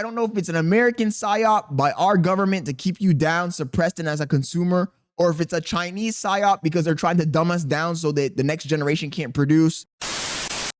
I don't know if it's an American psyop by our government to keep you down, suppressed and as a consumer, or if it's a Chinese psyop because they're trying to dumb us down so that the next generation can't produce.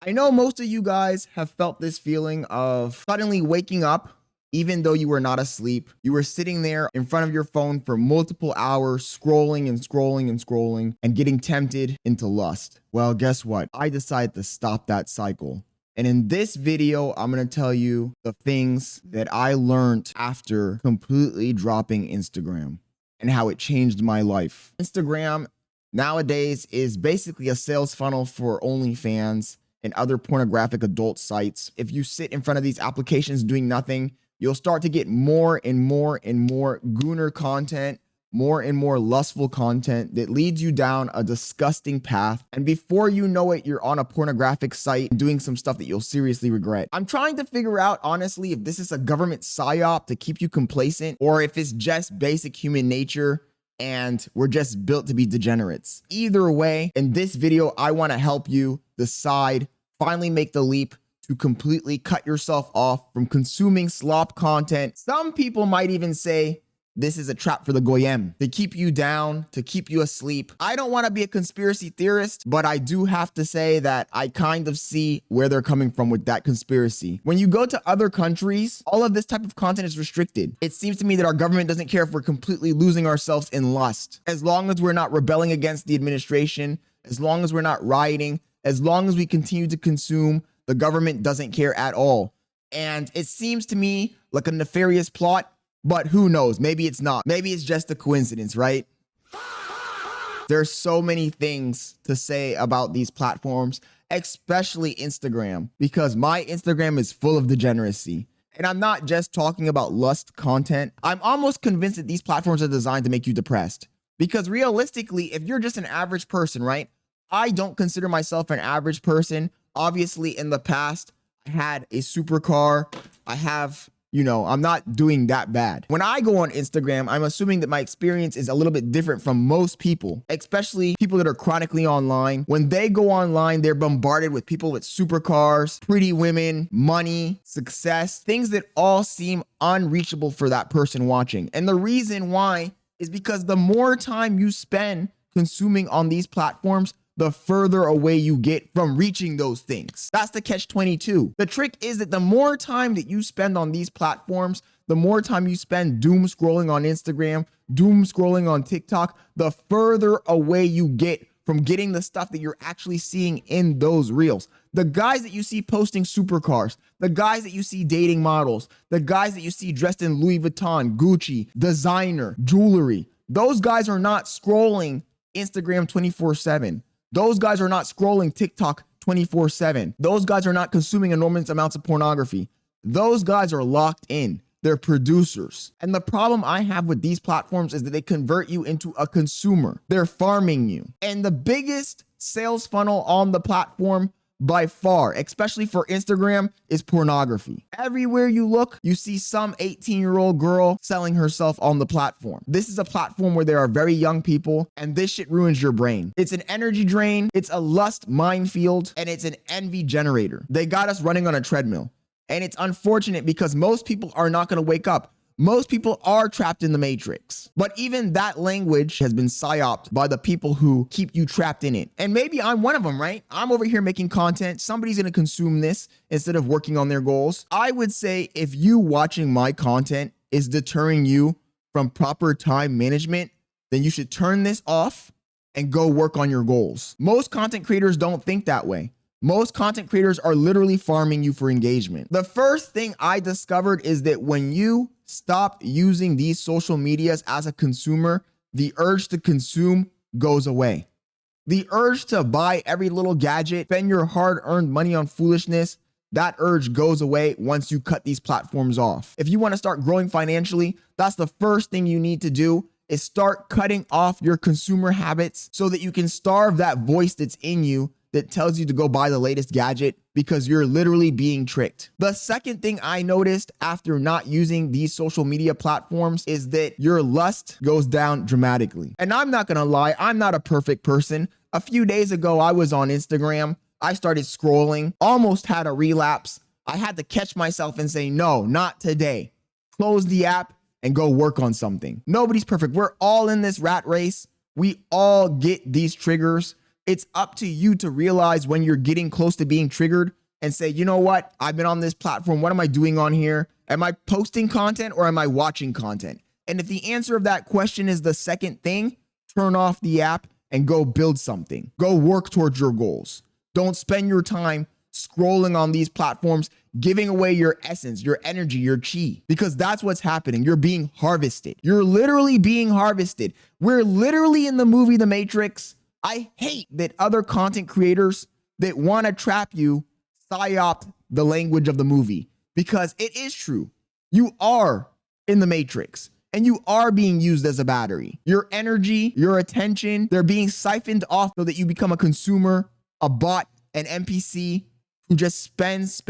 I know most of you guys have felt this feeling of suddenly waking up, even though you were not asleep. You were sitting there in front of your phone for multiple hours, scrolling and scrolling and scrolling and getting tempted into lust. Well, guess what? I decided to stop that cycle. And in this video, I'm going to tell you the things that I learned after completely dropping Instagram and how it changed my life. Instagram nowadays is basically a sales funnel for OnlyFans and other pornographic adult sites. If you sit in front of these applications doing nothing, you'll start to get more and more and more gooner content, more and more lustful content that leads you down a disgusting path. And before you know it, you're on a pornographic site doing some stuff that you'll seriously regret. I'm trying to figure out, honestly, if this is a government psyop to keep you complacent or if it's just basic human nature and we're just built to be degenerates. Either way, in this video, I want to help you decide, finally make the leap to completely cut yourself off from consuming slop content. Some people might even say this is a trap for the Goyim, to keep you down, to keep you asleep. I don't want to be a conspiracy theorist, but I do have to say that I kind of see where they're coming from with that conspiracy. When you go to other countries, all of this type of content is restricted. It seems to me that our government doesn't care if we're completely losing ourselves in lust. As long as we're not rebelling against the administration, as long as we're not rioting, as long as we continue to consume, the government doesn't care at all. And it seems to me like a nefarious plot. But who knows? Maybe it's not. Maybe it's just a coincidence, right? There's so many things to say about these platforms, especially Instagram, because my Instagram is full of degeneracy. And I'm not just talking about lust content. I'm almost convinced that these platforms are designed to make you depressed. Because realistically, if you're just an average person, right? I don't consider myself an average person. Obviously, in the past, I had a supercar. I have... I'm not doing that bad. When I go on Instagram, I'm assuming that my experience is a little bit different from most people, especially people that are chronically online. When they go online, they're bombarded with people with supercars, pretty women, money, success, things that all seem unreachable for that person watching. And the reason why is because the more time you spend consuming on these platforms, the further away you get from reaching those things. That's the catch-22. The trick is that the more time that you spend on these platforms, the more time you spend doom scrolling on Instagram, doom scrolling on TikTok, the further away you get from getting the stuff that you're actually seeing in those reels. The guys that you see posting supercars, the guys that you see dating models, the guys that you see dressed in Louis Vuitton, Gucci, designer, jewelry, those guys are not scrolling Instagram 24/7. Those guys are not scrolling TikTok 24/7. Those guys are not consuming enormous amounts of pornography. Those guys are locked in. They're producers. And the problem I have with these platforms is that they convert you into a consumer. They're farming you. And the biggest sales funnel on the platform by far, especially for Instagram, is pornography. Everywhere you look, you see some 18-year-old girl selling herself on the platform. This is a platform where there are very young people, and this shit ruins your brain. It's an energy drain, it's a lust minefield, and it's an envy generator. They got us running on a treadmill. And it's unfortunate because most people are not going to wake up. Most people are trapped in the matrix. But even that language has been psyoped by the people who keep you trapped in it. And maybe I'm one of them, right? I'm over here making content. Somebody's going to consume this instead of working on their goals. I would say if you watching my content is deterring you from proper time management, then you should turn this off and go work on your goals. Most content creators don't think that way. Most content creators are literally farming you for engagement. The first thing I discovered is that when you stop using these social medias as a consumer, the urge to consume goes away. The urge to buy every little gadget, spend your hard-earned money on foolishness, that urge goes away once you cut these platforms off. If you want to start growing financially, that's the first thing you need to do is start cutting off your consumer habits so that you can starve that voice that's in you that tells you to go buy the latest gadget because you're literally being tricked. The second thing I noticed after not using these social media platforms is that your lust goes down dramatically. And I'm not gonna lie, I'm not a perfect person. A few days ago, I was on Instagram. I started scrolling, almost had a relapse, I had to catch myself and say, no, not today. Close the app and go work on something. Nobody's perfect. We're all in this rat race. We all get these triggers. It's up to you to realize when you're getting close to being triggered and say, you know what? I've been on this platform. What am I doing on here? Am I posting content or am I watching content? And if the answer of that question is the second thing, turn off the app and go build something. Go work towards your goals. Don't spend your time scrolling on these platforms, giving away your essence, your energy, your chi, because that's what's happening. You're being harvested. You're literally being harvested. We're literally in the movie The Matrix. I hate that other content creators that want to trap you psyop the language of the movie, because it is true. You are in the Matrix and you are being used as a battery. Your energy, your attention, they're being siphoned off so that you become a consumer, a bot, an NPC who just spends,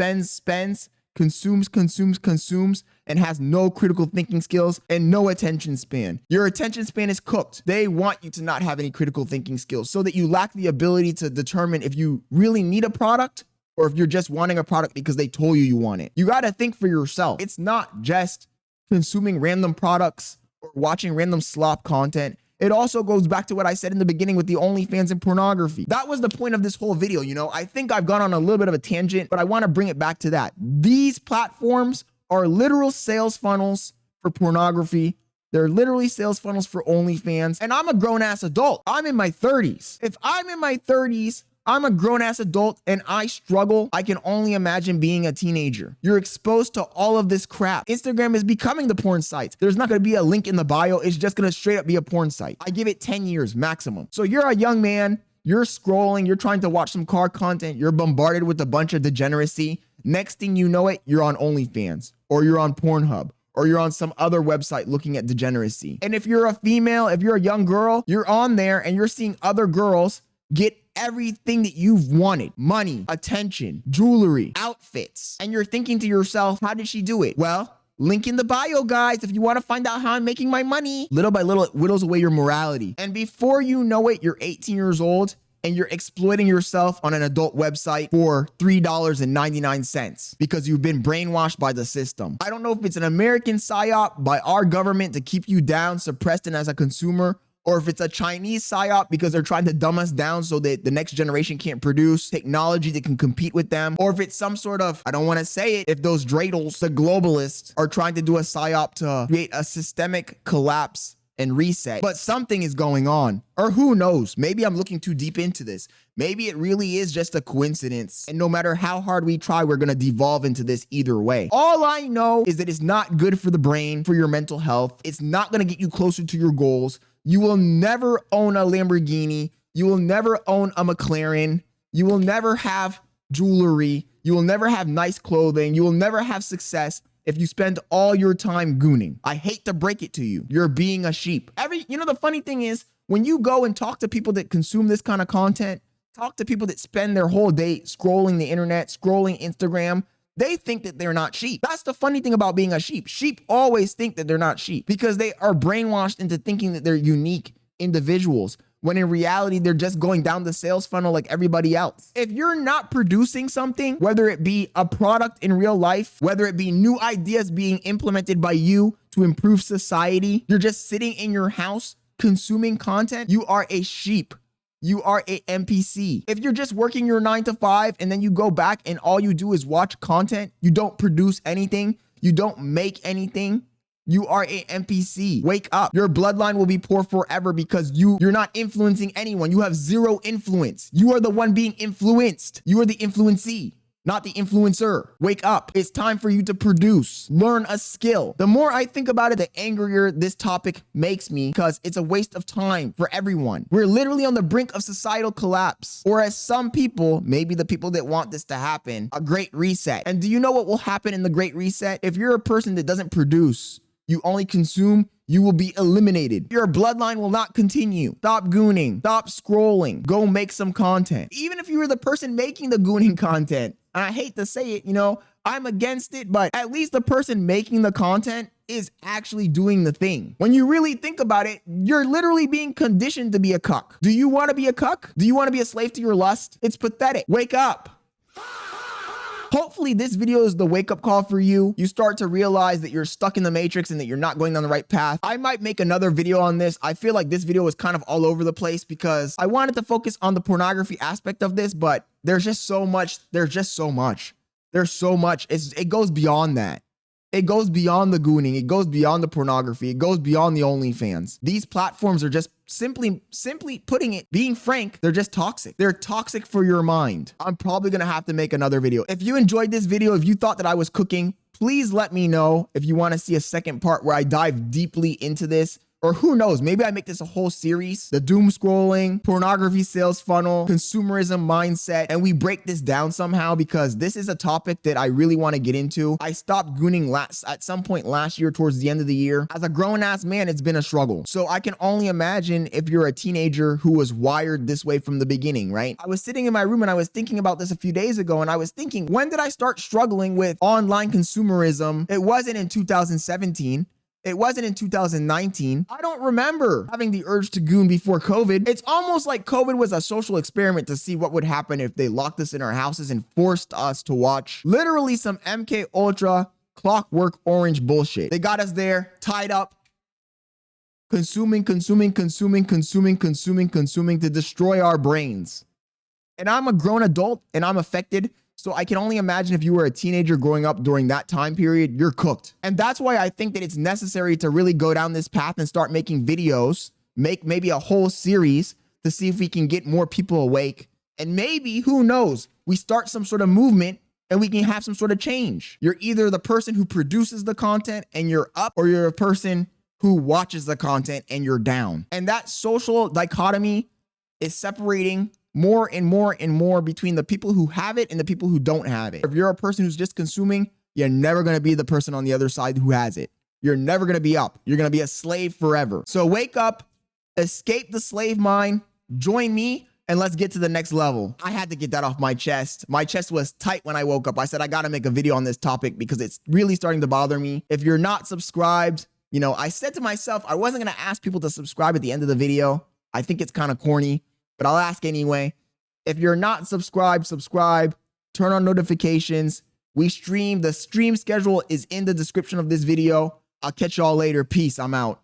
consumes, and has no critical thinking skills and no attention span. Your attention span is cooked. They want you to not have any critical thinking skills so that you lack the ability to determine if you really need a product or if you're just wanting a product because they told you want it. You got to think for yourself. It's not just consuming random products or watching random slop content. It also goes back to what I said in the beginning with the OnlyFans and pornography. That was the point of this whole video. You know, I think I've gone on a little bit of a tangent, but I want to bring it back to that. These platforms are literal sales funnels for pornography. They're literally sales funnels for OnlyFans. And I'm a grown-ass adult. I'm in my 30s. If I'm in my 30s, I'm a grown-ass adult and I struggle. I can only imagine being a teenager. You're exposed to all of this crap. Instagram is becoming the porn site. There's not going to be a link in the bio. It's just going to straight up be a porn site. I give it 10 years maximum. So you're a young man. You're scrolling. You're trying to watch some car content. You're bombarded with a bunch of degeneracy. Next thing you know it, you're on OnlyFans or you're on Pornhub or you're on some other website looking at degeneracy. And if you're a female, if you're a young girl, you're on there and you're seeing other girls get everything that you've wanted: money, attention, jewelry, outfits. And you're thinking to yourself, how did she do it? Well, link in the bio, guys, if you want to find out how I'm making my money. Little by little, it whittles away your morality. And before you know it, you're 18 years old and you're exploiting yourself on an adult website for $3.99 because you've been brainwashed by the system. I don't know if it's an American psyop by our government to keep you down, suppressed, and as a consumer, or if it's a Chinese psyop because they're trying to dumb us down so that the next generation can't produce technology that can compete with them, or if it's some sort of, I don't want to say it, if those dreidels, the globalists, are trying to do a psyop to create a systemic collapse and reset. But something is going on, or who knows? Maybe I'm looking too deep into this. Maybe it really is just a coincidence. And no matter how hard we try, we're going to devolve into this either way. All I know is that it's not good for the brain, for your mental health. It's not going to get you closer to your goals. You will never own a Lamborghini. You will never own a McLaren. You will never have jewelry. You will never have nice clothing. You will never have success if you spend all your time gooning. I hate to break it to you. You're being a sheep. The funny thing is, when you go and talk to people that consume this kind of content, talk to people that spend their whole day scrolling the internet, scrolling Instagram, they think that they're not sheep. That's the funny thing about being a sheep. Sheep always think that they're not sheep because they are brainwashed into thinking that they're unique individuals, when in reality, they're just going down the sales funnel like everybody else. If you're not producing something, whether it be a product in real life, whether it be new ideas being implemented by you to improve society, you're just sitting in your house consuming content, you are a sheep. You are a NPC. If you're just working your 9 to 5 and then you go back and all you do is watch content, you don't produce anything, you don't make anything, you are a NPC. Wake up. Your bloodline will be poor forever because you're not influencing anyone. You have zero influence. You are the one being influenced. You are the influencee, not the influencer. Wake up. It's time for you to produce. Learn a skill. The more I think about it, the angrier this topic makes me because it's a waste of time for everyone. We're literally on the brink of societal collapse. Or as some people, maybe the people that want this to happen, a great reset. And do you know what will happen in the great reset? If you're a person that doesn't produce, you only consume, you will be eliminated. Your bloodline will not continue. Stop gooning. Stop scrolling. Go make some content. Even if you were the person making the gooning content, and I hate to say it, I'm against it, but at least the person making the content is actually doing the thing. When you really think about it, you're literally being conditioned to be a cuck. Do you want to be a cuck? Do you want to be a slave to your lust? It's pathetic. Wake up. Hopefully this video is the wake-up call for you. You start to realize that you're stuck in the matrix and that you're not going down the right path. I might make another video on this. I feel like this video was kind of all over the place because I wanted to focus on the pornography aspect of this, but there's just so much. There's so much. It goes beyond that. It goes beyond the gooning. It goes beyond the pornography. It goes beyond the OnlyFans. These platforms are just simply putting it, being frank, they're just toxic. They're toxic for your mind. I'm probably going to have to make another video. If you enjoyed this video, if you thought that I was cooking, please let me know if you want to see a second part where I dive deeply into this. Or who knows, maybe I make this a whole series, the doom scrolling, pornography sales funnel, consumerism mindset, and we break this down somehow because this is a topic that I really want to get into. I stopped gooning at some point last year towards the end of the year. As a grown-ass man, it's been a struggle. So I can only imagine if you're a teenager who was wired this way from the beginning, right? I was sitting in my room and I was thinking about this a few days ago and I was thinking, when did I start struggling with online consumerism? It wasn't in 2017. It wasn't in 2019. I don't remember having the urge to goon before COVID. It's almost like COVID was a social experiment to see what would happen if they locked us in our houses and forced us to watch literally some MK Ultra Clockwork Orange bullshit. They got us there, tied up, consuming to destroy our brains. And I'm a grown adult and I'm affected. So I can only imagine if you were a teenager growing up during that time period, you're cooked. And that's why I think that it's necessary to really go down this path and start making videos, make maybe a whole series to see if we can get more people awake. And maybe, who knows, we start some sort of movement and we can have some sort of change. You're either the person who produces the content and you're up, or you're a person who watches the content and you're down. And that social dichotomy is separating more and more between the people who have it and the people who don't have it. If you're a person who's just consuming, you're never going to be the person on the other side who has it. You're never going to be up. You're going to be a slave forever. So wake up, escape the slave mind, join me, and let's get to the next level. I had to get that off my chest. My chest was tight when I woke up. I said, I got to make a video on this topic because it's really starting to bother me. If you're not subscribed, you know, I said to myself, I wasn't going to ask people to subscribe at the end of the video. I think it's kind of corny, but I'll ask anyway. If you're not subscribed, subscribe, turn on notifications. We stream. The stream schedule is in the description of this video. I'll catch y'all later. Peace. I'm out.